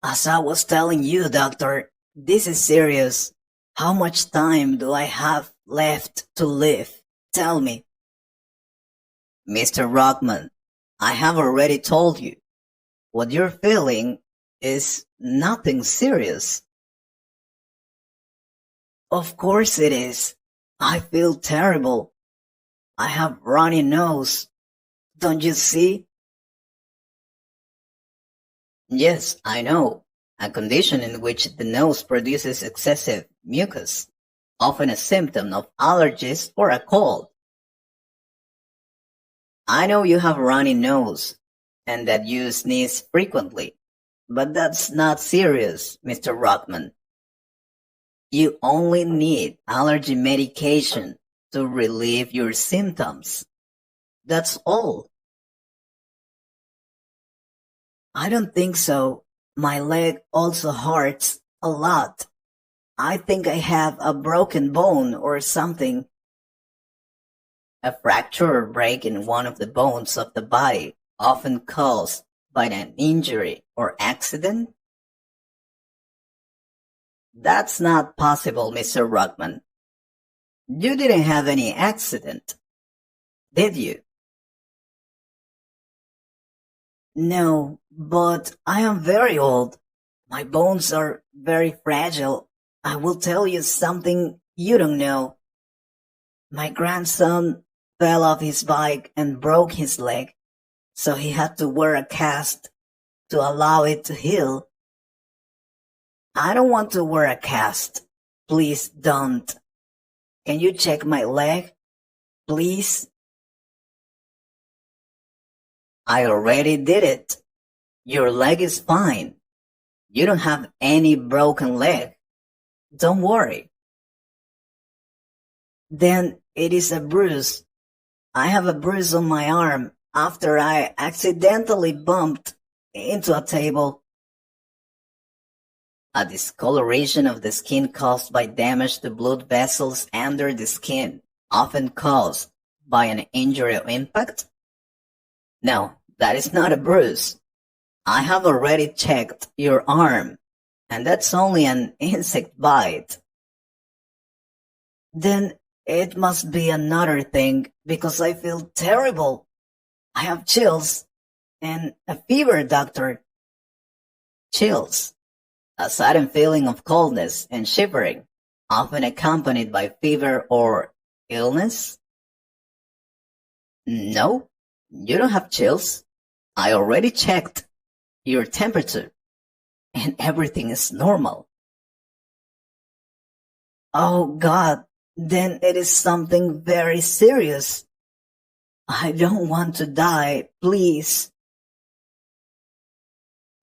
As I was telling you, doctor, this is serious. How much time do I have left to live? Tell me. Mr. Rockman, I have already told you. What you're feeling is nothing serious. Of course it is. I feel terrible. I have runny nose. Don't you see? Yes, I know. A condition in which the nose produces excessive mucus, often a symptom of allergies or a cold. I know you have a runny nose and that you sneeze frequently, but that's not serious, Mr. Rockman. You only need allergy medication to relieve your symptoms. That's all. I don't think so. My leg also hurts a lot. I think I have a broken bone or something. A fracture or break in one of the bones of the body, often caused by an injury or accident? That's not possible, Mr. Ruckman. You didn't have any accident, did you? No, but I am very old. My bones are very fragile. I will tell you something you don't know. My grandson fell off his bike and broke his leg, so he had to wear a cast to allow it to heal. I don't want to wear a cast. Please don't. Can you check my leg? Please? I already did it. Your leg is fine. You don't have any broken leg. Don't worry. Then it is a bruise. I have a bruise on my arm after I accidentally bumped into a table. A discoloration of the skin caused by damage to blood vessels under the skin, often caused by an injury or impact? No, that is not a bruise. I have already checked your arm, and that's only an insect bite. Then it must be another thing because I feel terrible. I have chills and a fever, doctor. Chills. A sudden feeling of coldness and shivering, often accompanied by fever or illness? No, you don't have chills. I already checked your temperature, and everything is normal. Oh God, then it is something very serious. I don't want to die, please.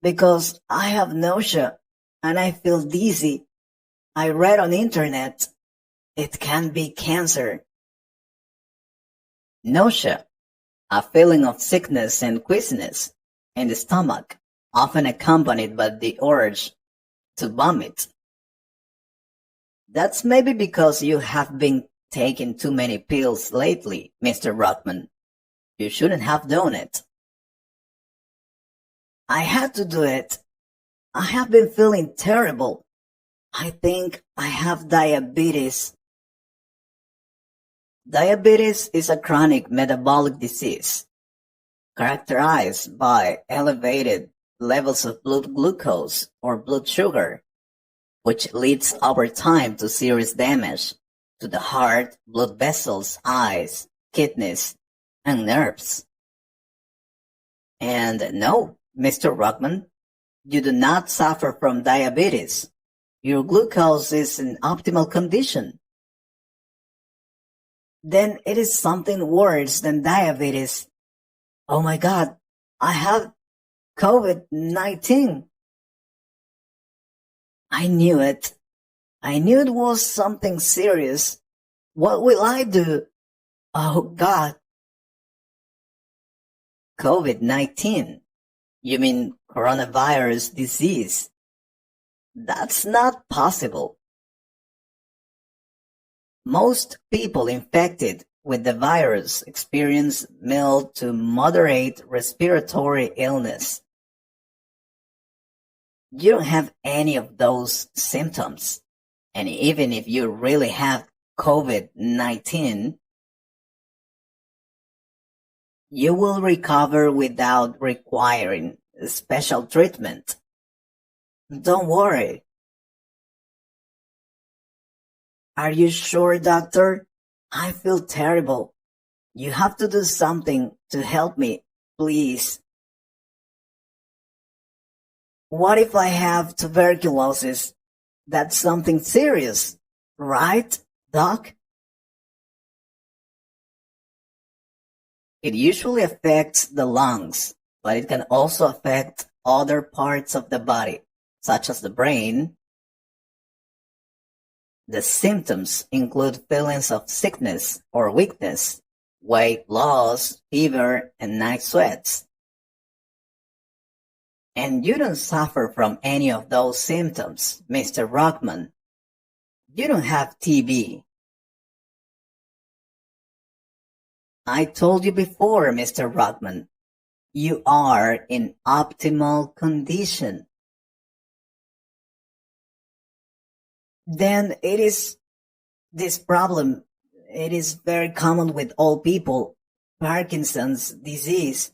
Because I have nausea and I feel dizzy. I read on internet. It can be cancer. Nausea, a feeling of sickness and queasiness in the stomach, often accompanied by the urge to vomit. That's maybe because you have been taking too many pills lately, Mr. Rockman. You shouldn't have done it. I had to do it. I have been feeling terrible. I think I have diabetes. Diabetes is a chronic metabolic disease characterized by elevated levels of blood glucose or blood sugar, which leads over time to serious damage to the heart, blood vessels, eyes, kidneys, and nerves. And no, Mr. Rockman, you do not suffer from diabetes. Your glucose is in optimal condition. Then it is something worse than diabetes. Oh my God, I have COVID-19. I knew it. I knew it was something serious. What will I do? Oh God. COVID-19. You mean coronavirus disease? That's not possible. Most people infected with the virus experience mild to moderate respiratory illness. You don't have any of those symptoms. And even if you really have COVID-19, you will recover without requiring special treatment. Don't worry. Are you sure, doctor? I feel terrible. You have to do something to help me, please. What if I have tuberculosis? That's something serious, right, doc? It usually affects the lungs, but it can also affect other parts of the body, such as the brain. The symptoms include feelings of sickness or weakness, weight loss, fever, and night sweats. And you don't suffer from any of those symptoms, Mr. Rockman. You don't have TB. I told you before, Mr. Rockman, you are in optimal condition. Then this problem, it is very common with all people, Parkinson's disease.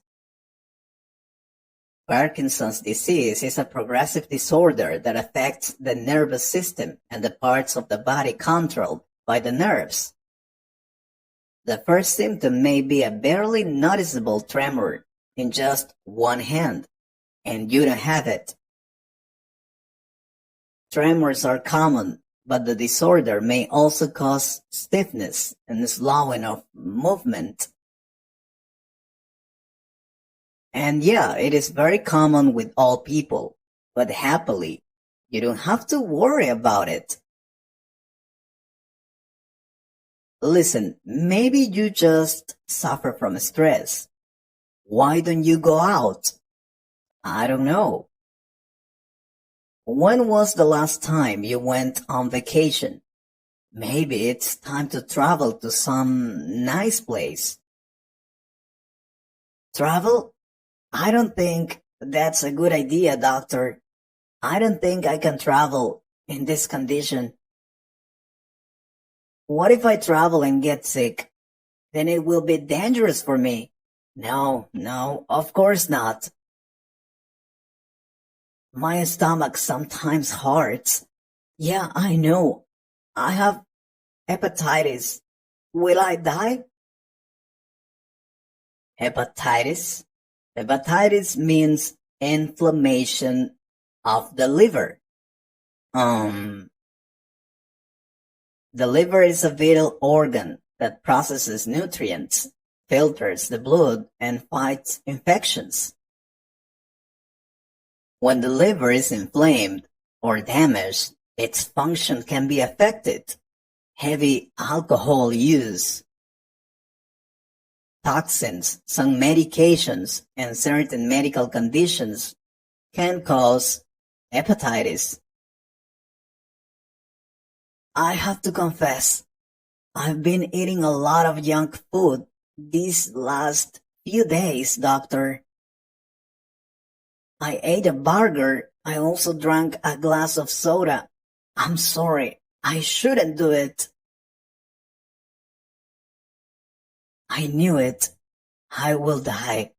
Parkinson's disease is a progressive disorder that affects the nervous system and the parts of the body controlled by the nerves. The first symptom may be a barely noticeable tremor in just one hand, and you don't have it. Tremors are common, but the disorder may also cause stiffness and slowing of movement. And yeah, it is very common with all people, but happily, you don't have to worry about it. Listen, maybe you just suffer from stress. Why don't you go out? I don't know. When was the last time you went on vacation? Maybe it's time to travel to some nice place. Travel? I don't think that's a good idea, doctor. I don't think I can travel in this condition. What if I travel and get sick? Then it will be dangerous for me. No, of course not. My stomach sometimes hurts. Yeah, I know. I have hepatitis. Will I die? Hepatitis? Hepatitis means inflammation of the liver. The liver is a vital organ that processes nutrients, filters the blood, and fights infections. When the liver is inflamed or damaged, its function can be affected. Heavy alcohol use, toxins, some medications, and certain medical conditions can cause hepatitis. I have to confess, I've been eating a lot of junk food these last few days, doctor. I ate a burger. I also drank a glass of soda. I'm sorry, I shouldn't do it. I knew it. I will die.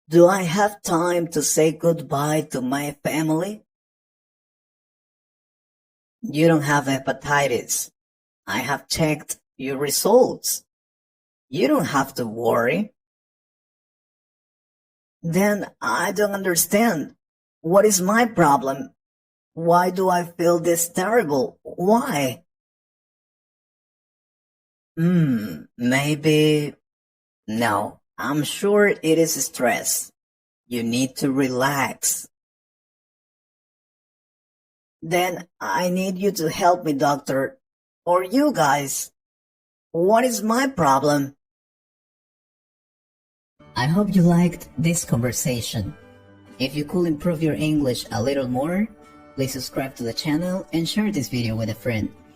Do I have time to say goodbye to my family? You don't have hepatitis. I have checked your results. You don't have to worry. Then I don't understand. What is my problem? Why do I feel this terrible? Why? Maybe... No, I'm sure it is stress. You need to relax. Then I need you to help me, doctor. Or you guys. What is my problem? I hope you liked this conversation. If you could improve your English a little more, please subscribe to the channel and share this video with a friend.